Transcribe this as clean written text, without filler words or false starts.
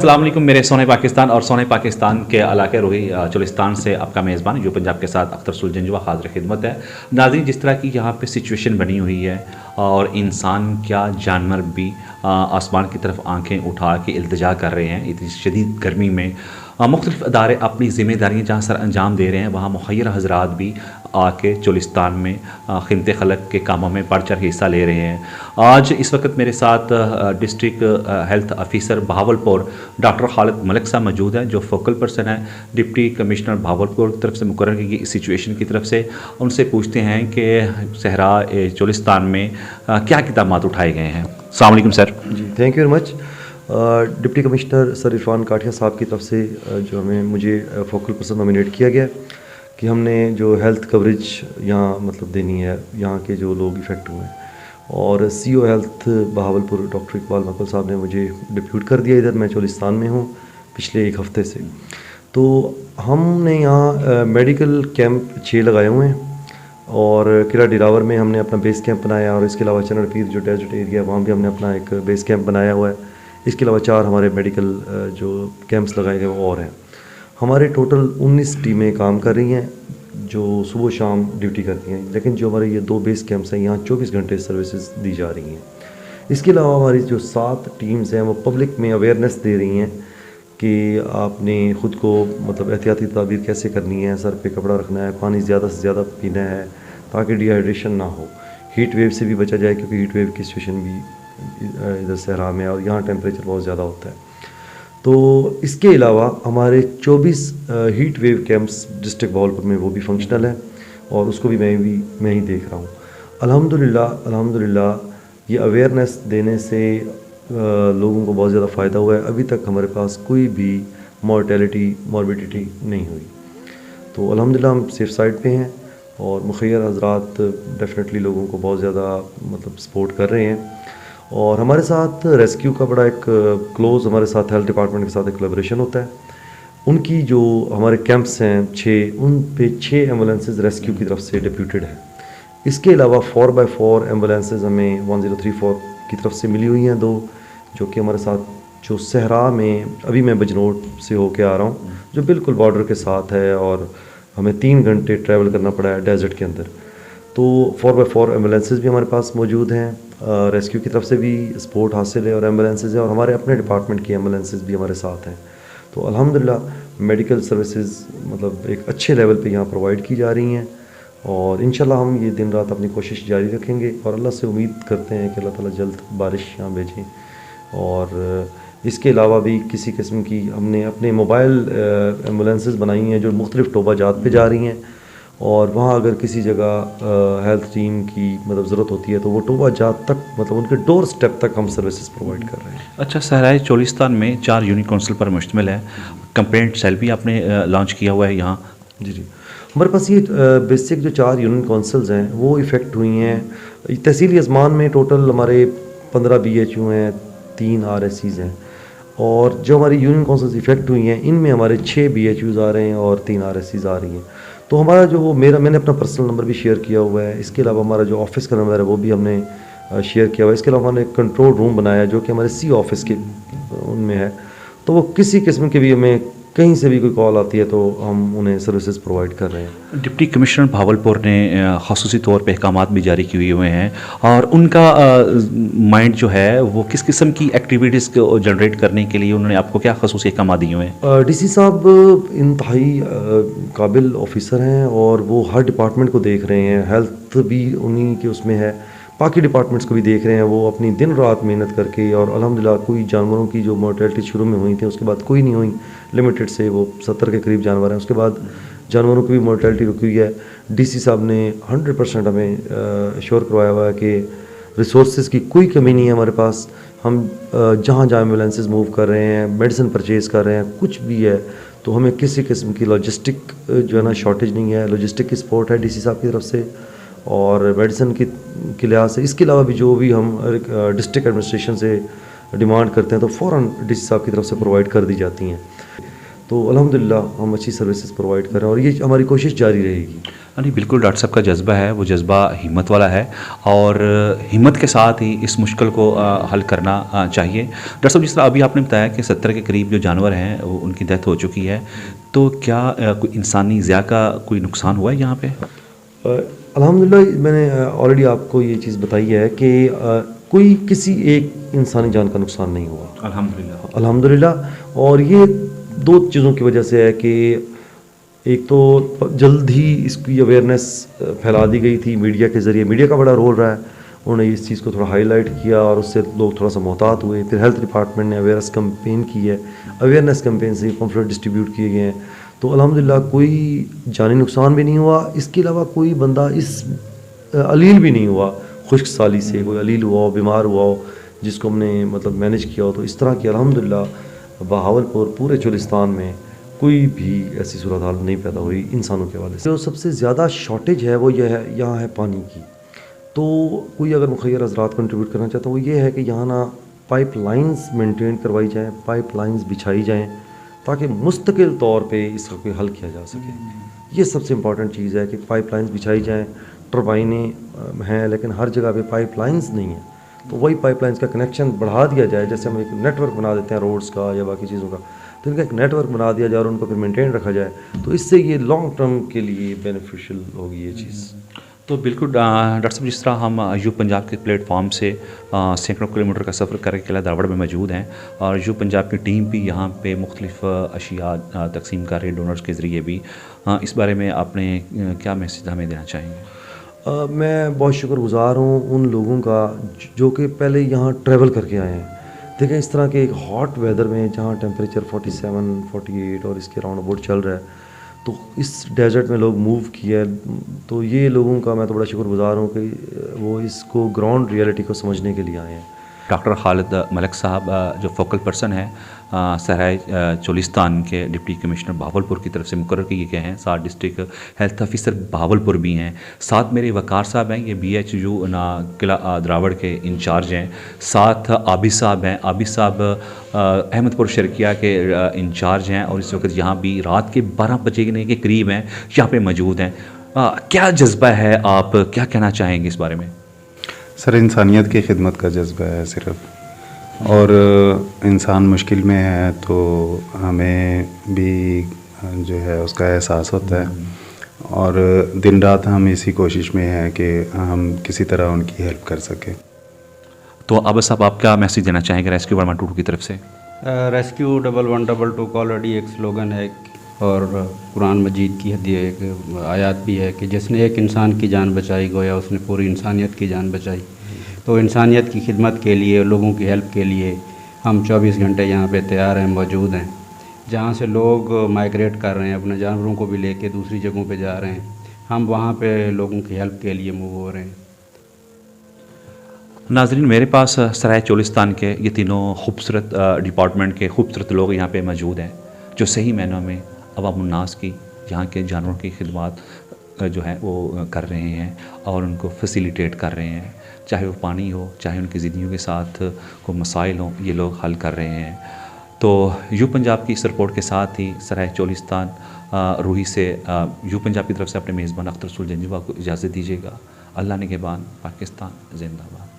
अस्सलाम वालेकुम मेरे सोने पाकिस्तान और सोने पाकिस्तान के इलाके रोही चोलिस्तान से आपका मेज़बान जो पंजाब के साथ अख्तर सुलझंजवा हाज़िर खिदमत है। नाज़रीन, जिस तरह की यहाँ पे सिचुएशन बनी हुई है और इंसान क्या जानवर भी आसमान की तरफ आंखें उठा के इल्तिजा कर रहे हैं इतनी शदीद गर्मी में। मुख्तलिफ़ अदारे अपनी ज़िम्मेदारियाँ जहाँ सर अंजाम दे रहे हैं, वहाँ मुखय्यर हज़रात भी आके चोलिस्तान में खिदमत खलक के कामों में बढ़ चढ़ हिस्सा ले रहे हैं। आज इस वक्त मेरे साथ district health officer Bahawalpur doctor Khalid Malik साहब मौजूद हैं, जो फोकल पर्सन है डिप्टी कमिश्नर बहावलपुर की तरफ से मुकर्रर की गई सिचुएशन की तरफ से। उनसे पूछते हैं कि सहरा चोलिस्तान में क्या इक़दामात उठाए गए हैं। अस्सलाम वालेकुम सर। जी, thank you very much. Deputy commissioner sir Irfan Kathia साहब की तरफ से जो मुझे फोकल पर्सन नॉमिनेट किया गया कि हमने जो हेल्थ कवरेज यहाँ मतलब देनी है यहाँ के जो लोग इफ़ेक्ट हुए हैं, और CO health Bahawalpur doctor Iqbal Maqbool साहब ने मुझे डिप्यूट कर दिया। इधर मैं चोलिस्तान में हूँ पिछले एक हफ़्ते से। तो हमने यहाँ मेडिकल कैंप 6 लगाए हुए हैं और किला डिरावर में हमने अपना बेस कैंप बनाया, और इसके अलावा चनड़ पीर जो डेजर्ट एरिया है वहाँ भी हमने अपना एक बेस कैंप बनाया हुआ है। इसके अलावा 4 हमारे मेडिकल जो कैंप्स लगाए गए वो और हैं। हमारे टोटल 19 टीमें काम कर रही हैं जो सुबह शाम ड्यूटी करती हैं, लेकिन जो हमारे ये 2 बेस कैंप्स हैं यहाँ 24 घंटे सर्विसेज दी जा रही हैं। इसके अलावा हमारी जो 7 टीम्स हैं वो पब्लिक में अवेयरनेस दे रही हैं कि आपने ख़ुद को मतलब एहतियाती तदाबीर कैसे करनी है, सर पे कपड़ा रखना है, पानी ज़्यादा से ज़्यादा पीना है ताकि डिहाइड्रेशन ना हो, हीट वेव से भी बचा जाए क्योंकि हीट वेव की सिचुएशन भी इधर सहरा में और यहाँ टेम्परेचर बहुत ज़्यादा होता है। तो इसके अलावा हमारे 24 heat wave camps district Bahawalpur में वो भी फंक्शनल है, और उसको भी मैं ही देख रहा हूँ। अल्हम्दुलिल्लाह ये अवेयरनेस देने से लोगों को बहुत ज़्यादा फ़ायदा हुआ है। अभी तक हमारे पास कोई भी मॉर्बिडिटी नहीं हुई। तो अल्हम्दुलिल्लाह हम सेफ़ साइड पे हैं, और मुखय्यर हज़रात डेफिनेटली लोगों को बहुत ज़्यादा मतलब सपोर्ट कर रहे हैं। और हमारे साथ रेस्क्यू का बड़ा एक क्लोज़ हमारे साथ हेल्थ डिपार्टमेंट के साथ एक कोलैबोरेशन होता है। उनकी जो हमारे कैंप्स हैं 6, उन पे 6 एम्बुलेंसेज रेस्क्यू की तरफ से डिप्यूटेड हैं। इसके अलावा 4x4 एम्बुलेंसेज हमें 1034 की तरफ से मिली हुई हैं 2, जो कि हमारे साथ जो सहरा में अभी मैं बजनोट से होके आ रहा हूँ जो बिल्कुल बॉर्डर के साथ है, और हमें 3 घंटे ट्रैवल करना पड़ा है डेजर्ट के अंदर। तो 4x4 एम्बुलेंसेज भी हमारे पास मौजूद हैं, रेस्क्यू की तरफ से भी सपोर्ट हासिल है, और एम्बुलेंसेज हैं, और हमारे अपने डिपार्टमेंट की एम्बुलेंसेज भी हमारे साथ हैं। तो अल्हम्दुलिल्लाह मेडिकल सर्विसेज मतलब एक अच्छे लेवल पे यहाँ प्रोवाइड की जा रही हैं, और इंशाल्लाह हम ये दिन रात अपनी कोशिश जारी रखेंगे, और अल्लाह से उम्मीद करते हैं कि अल्लाह ताला जल्द बारिश यहाँ भेजें। और इसके अलावा भी किसी किस्म की हमने अपने मोबाइल एम्बुलेंसेज बनाई हैं जो मुख्तलिफ़ टोबा जात पे जा रही हैं, और वहाँ अगर किसी जगह हेल्थ टीम की मतलब ज़रूरत होती है तो वो टोबा जात तक मतलब उनके डोर स्टेप तक हम सर्विसेज प्रोवाइड कर रहे हैं। अच्छा, सहराए चोलिस्तान में 4 यूनिट काउंसिल पर मुश्तमिल है। कंप्लेंट सेल भी आपने लॉन्च किया हुआ है यहाँ? जी, हमारे पास ये बेसिक जो 4 यूनियन काउंसिल्स हैं वो इफ़ेक्ट हुई हैं। तहसील यज़मान में टोटल हमारे 15 BHU हैं, 3 RSCs हैं, और जो हमारी यूनियन काउंसिल्स इफ़ेक्ट हुई हैं इनमें हमारे 6 BHUs आ रहे हैं और 3 RSCs आ रही हैं। तो हमारा जो मैंने अपना पर्सनल नंबर भी शेयर किया हुआ है। इसके अलावा हमारा जो ऑफ़िस का नंबर है वो भी हमने शेयर किया हुआ है। इसके अलावा हमने एक कंट्रोल रूम बनाया जो कि हमारे C ऑफ़िस के उनमें है, तो वो किसी किस्म के भी हमें कहीं से भी कोई कॉल आती है तो हम उन्हें सर्विसेज प्रोवाइड कर रहे हैं। डिप्टी कमिश्नर बहावलपुर ने ख़ुसूसी तौर पे अहकामात भी जारी किए हुए हैं, और उनका माइंड जो है वो किस किस्म की एक्टिविटीज़ को जनरेट करने के लिए उन्होंने आपको क्या ख़ुसूसी अहकामात दिए हुए हैं? DC साहब इंतहाई काबिल ऑफिसर हैं, और वो हर डिपार्टमेंट को देख रहे हैं। हेल्थ भी उन्हीं के उसमें है, बाकी डिपार्टमेंट्स को भी देख रहे हैं। वो अपनी दिन रात मेहनत करके, और अल्हम्दुलिल्लाह कोई जानवरों की जो मोर्टेलिटी शुरू में हुई थी उसके बाद कोई नहीं हुई, लिमिटेड से वो 70 के करीब जानवर हैं, उसके बाद जानवरों की भी मोर्टेलिटी रुकी हुई है। DC साहब ने 100% हमें श्योर करवाया हुआ है कि रिसोर्सेज की कोई कमी नहीं है हमारे पास। हम जहाँ जहाँ एम्बुलेंसेज मूव कर रहे हैं, मेडिसिन परचेज़ कर रहे हैं, कुछ भी है तो हमें किसी किस्म की लॉजिस्टिक जो है ना शॉर्टेज नहीं है। लॉजिस्टिक की सपोर्ट है DC साहब की तरफ से, और मेडिसिन के लिहाज से। इसके अलावा भी जो भी हम डिस्ट्रिक्ट एडमिनिस्ट्रेशन से डिमांड करते हैं तो फ़ौरन DC साहब की तरफ से प्रोवाइड कर दी जाती हैं। तो अल्हम्दुलिल्लाह हम अच्छी सर्विसेज प्रोवाइड कर रहे हैं, और ये हमारी कोशिश जारी रहेगी। نہیں بالکل ڈاکٹر صاحب کا جذبہ ہے وہ جذبہ ہمت والا ہے اور ہمت کے ساتھ ہی اس مشکل کو حل کرنا چاہیے. ڈاکٹر صاحب جس طرح ابھی آپ نے بتایا کہ 70 کے قریب جو جانور ہیں وہ ان کی ڈیتھ ہو چکی ہے, تو کیا کوئی انسانی ضیاع کا کوئی نقصان ہوا ہے یہاں پہ؟ الحمدللہ میں نے آلریڈی آپ کو یہ چیز بتائی ہے کہ کوئی کسی ایک انسانی جان کا نقصان نہیں ہوا الحمدللہ الحمدللہ. اور یہ 2 چیزوں کی وجہ سے ہے کہ ایک تو جلد ہی اس کی اویئرنیس پھیلا دی گئی تھی میڈیا کے ذریعے, میڈیا کا بڑا رول رہا ہے, انہوں نے اس چیز کو تھوڑا ہائی لائٹ کیا اور اس سے لوگ تھوڑا سا محتاط ہوئے. پھر ہیلتھ ڈپارٹمنٹ نے اویئرنیس کمپین کی ہے, اویئرنیس کمپین سے پمفلٹ ڈسٹریبیوٹ کیے گئے ہیں. تو الحمدللہ کوئی جانی نقصان بھی نہیں ہوا. اس کے علاوہ کوئی بندہ اس علیل بھی نہیں ہوا خشک سالی سے, کوئی علیل ہوا ہو, بیمار ہوا ہو جس کو ہم نے مطلب مینیج کیا ہو. تو اس طرح کی الحمدللہ بہاولپور پورے چولستان میں کوئی بھی ایسی صورتحال نہیں پیدا ہوئی انسانوں کے حوالے سے. جو سب سے زیادہ شارٹیج ہے وہ یہ ہے یہاں ہے پانی کی. تو کوئی اگر مخیر حضرات کنٹریبیوٹ کرنا چاہتا ہے وہ یہ ہے کہ یہاں نا پائپ لائنز مینٹین کروائی جائیں, پائپ لائنز بچھائی جائیں تاکہ مستقل طور پہ اس کا کوئی حل کیا جا سکے. یہ سب سے امپورٹنٹ چیز ہے کہ پائپ لائنز بچھائی جائیں. ٹربائنیں ہیں لیکن ہر جگہ پہ پائپ لائنز نہیں ہیں, تو وہی پائپ لائنز کا کنیکشن بڑھا دیا جائے. جیسے ہم ایک نیٹ ورک بنا دیتے ہیں روڈز کا یا باقی چیزوں کا, تو ان کا ایک نیٹ ورک بنا دیا جائے اور ان کو پھر مینٹین رکھا جائے. تو اس سے یہ لانگ ٹرم کے لیے بینیفیشیل ہوگی یہ چیز. تو بالکل ڈاکٹر صاحب جس طرح ہم یو پنجاب کے پلیٹ فارم سے سینکڑوں کلومیٹر کا سفر کر کے قلعہ داوڑ میں موجود ہیں اور یو پنجاب کی ٹیم بھی یہاں پہ مختلف اشیاء تقسیم کر رہی ہے ڈونرز کے ذریعے بھی. اس بارے میں آپ نے کیا میسیج ہمیں دینا چاہیں گے؟ میں بہت شکر گزار ہوں ان لوگوں کا جو کہ پہلے یہاں ٹریول کر کے آئے ہیں. دیکھیں اس طرح کے ایک ہاٹ ویدر میں جہاں ٹیمپریچر 47 48 اور اس کے راؤنڈ اباؤٹ چل رہا ہے, تو اس ڈیزرٹ میں لوگ موو کیا ہے. تو یہ لوگوں کا میں تو بڑا شکر گزار ہوں کہ وہ اس کو گراؤنڈ ریئلٹی کو سمجھنے کے لیے آئے ہیں. ڈاکٹر خالد ملک صاحب جو فوکل پرسن ہے صحرائے چولستان کے ڈپٹی کمشنر بہاولپور کی طرف سے مقرر کیے گئے ہیں. 7 ڈسٹرکٹ ہیلتھ آفیسر بہاولپور بھی ہیں. ساتھ میرے وقار صاحب ہیں, یہ BHU قلعہ دراوڑ کے انچارج ہیں. ساتھ عابد صاحب ہیں, عابد صاحب احمد پور شرکیہ کے انچارج ہیں اور اس وقت یہاں بھی رات کے 12 بجے کے قریب ہیں, یہاں پہ موجود ہیں. کیا جذبہ ہے, آپ کیا کہنا چاہیں گے اس بارے میں؟ سر انسانیت کی خدمت کا جذبہ ہے صرف, اور انسان مشکل میں ہے تو ہمیں بھی جو ہے اس کا احساس ہوتا ہے اور دن رات ہم اسی کوشش میں ہیں کہ ہم کسی طرح ان کی ہیلپ کر سکیں. تو عابد صاحب آپ کیا میسیج دینا چاہیں گے ریسکیو 112 کی طرف سے؟ ریسکیو 1122 کو آلریڈی ایک سلوگن ہے اور قرآن مجید کی ایک آیات بھی ہے کہ جس نے ایک انسان کی جان بچائی گویا اس نے پوری انسانیت کی جان بچائی. تو انسانیت کی خدمت کے لیے, لوگوں کی ہیلپ کے لیے ہم 24 گھنٹے یہاں پہ تیار ہیں, موجود ہیں. جہاں سے لوگ مائیگریٹ کر رہے ہیں, اپنے جانوروں کو بھی لے کے دوسری جگہوں پہ جا رہے ہیں, ہم وہاں پہ لوگوں کی ہیلپ کے لیے موو ہو رہے ہیں. ناظرین, میرے پاس سرائے چولستان کے یہ تینوں خوبصورت ڈپارٹمنٹ کے خوبصورت لوگ یہاں پہ موجود ہیں جو صحیح معنوں میں عوام الناس کی, یہاں کے جانوروں کی خدمات جو ہے وہ کر رہے ہیں اور ان کو فیسیلیٹیٹ کر رہے ہیں. چاہے وہ پانی ہو, چاہے ان کی زندگیوں کے ساتھ کوئی مسائل ہوں, یہ لوگ حل کر رہے ہیں. تو یو پنجاب کی اس رپورٹ کے ساتھ ہی سرائے چولستان روہی سے یو پنجاب کی طرف سے اپنے میزبان اختر رسول جنجوہ کو اجازت دیجیے گا. اللہ نگہبان. پاکستان زندہ باد.